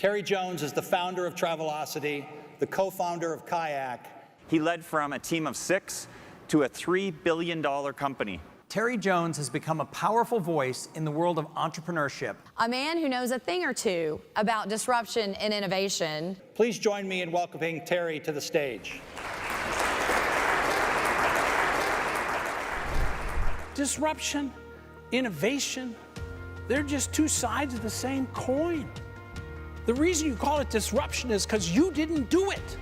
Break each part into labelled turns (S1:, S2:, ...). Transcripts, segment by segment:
S1: Terry Jones is the founder of Travelocity, the co-founder of Kayak.
S2: He led from a team of 6 to a $3 billion company.
S3: Terry Jones has become a powerful voice in the world of entrepreneurship.
S4: A man who knows a thing or two about disruption and innovation.
S1: Please join me in welcoming Terry to the stage.
S5: Disruption, innovation, they're just two sides of the same coin. The reason you call it disruption is because you didn't do it.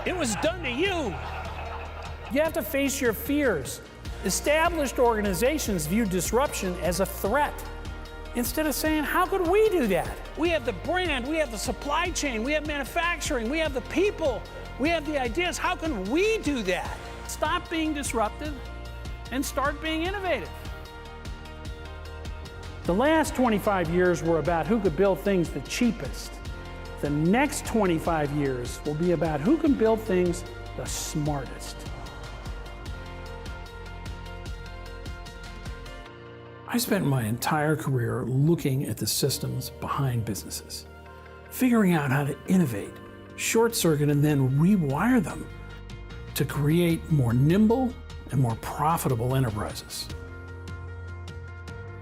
S5: It was done to you. You have to face your fears. Established organizations view disruption as a threat. Instead of saying, how could we do that? We have the brand, we have the supply chain, we have manufacturing, we have the people, we have the ideas. How can we do that? Stop being disruptive and start being innovative. The last 25 years were about who could build things the cheapest. The next 25 years will be about who can build things the smartest. I spent my entire career looking at the systems behind businesses, figuring out how to innovate, short-circuit, and then rewire them to create more nimble and more profitable enterprises.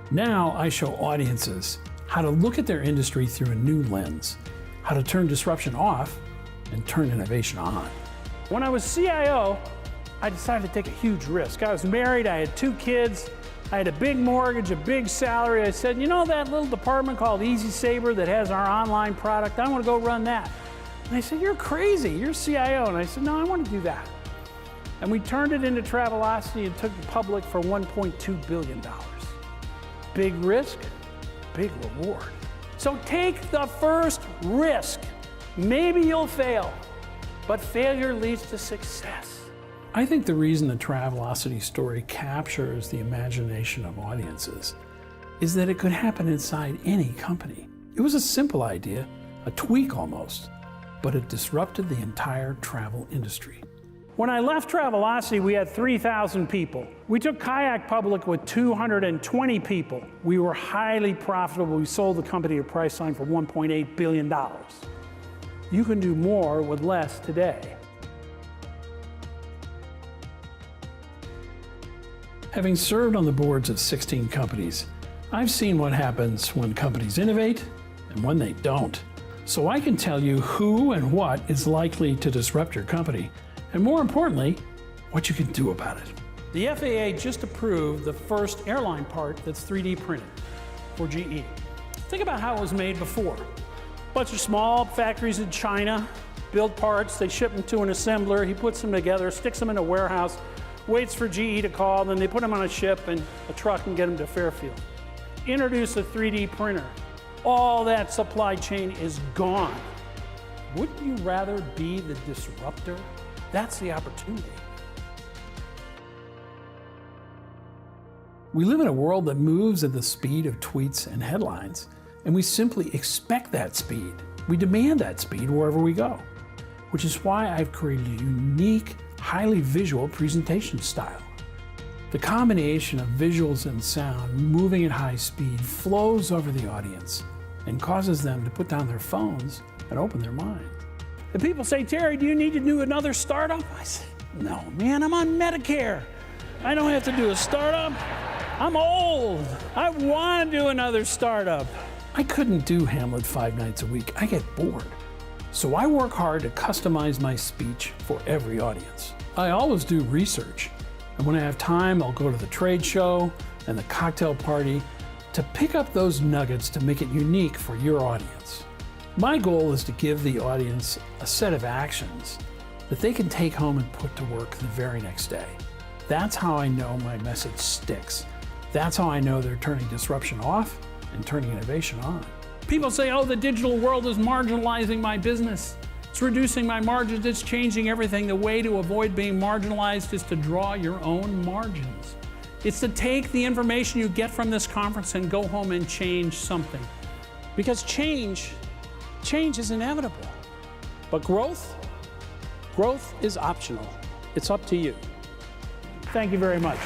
S5: Now I show audiences how to look at their industry through a new lens, how to turn disruption off and turn innovation on. When I was CIO, I decided to take a huge risk. I was married, I had 2 kids, I had a big mortgage, a big salary. I said, you know that little department called Easy Saver that has our online product? I want to go run that. And they said, you're crazy, you're CIO. And I said, no, I want to do that. And we turned it into Travelocity and took it public for $1.2 billion. Big risk, big reward. So take the first risk. Maybe you'll fail, but failure leads to success. I think the reason the Travelocity story captures the imagination of audiences is that it could happen inside any company. It was a simple idea, a tweak almost, but it disrupted the entire travel industry. When I left Travelocity, we had 3,000 people. We took Kayak public with 220 people. We were highly profitable. We sold the company at Priceline for $1.8 billion. You can do more with less today. Having served on the boards of 16 companies, I've seen what happens when companies innovate and when they don't. So I can tell you who and what is likely to disrupt your company, and more importantly, what you can do about it. The FAA just approved the first airline part that's 3D printed for GE. Think about how it was made before. A bunch of small factories in China build parts, they ship them to an assembler, he puts them together, sticks them in a warehouse, waits for GE to call, then they put them on a ship and a truck and get them to Fairfield. Introduce a 3D printer. All that supply chain is gone. Wouldn't you rather be the disruptor? That's the opportunity. We live in a world that moves at the speed of tweets and headlines, and we simply expect that speed. We demand that speed wherever we go, which is why I've created a unique, highly visual presentation style. The combination of visuals and sound moving at high speed flows over the audience and causes them to put down their phones and open their mind. And people say, Terry, do you need to do another startup? I say, no, man, I'm on Medicare. I don't have to do a startup. I'm old. I want to do another startup. I couldn't do Hamlet 5 nights a week. I get bored. So I work hard to customize my speech for every audience. I always do research. And when I have time, I'll go to the trade show and the cocktail party to pick up those nuggets to make it unique for your audience. My goal is to give the audience a set of actions that they can take home and put to work the very next day. That's how I know my message sticks. That's how I know they're turning disruption off and turning innovation on. People say, oh, the digital world is marginalizing my business. It's reducing my margins, it's changing everything. The way to avoid being marginalized is to draw your own margins. It's to take the information you get from this conference and go home and change something. Because change is inevitable. But growth is optional. It's up to you. Thank you very much.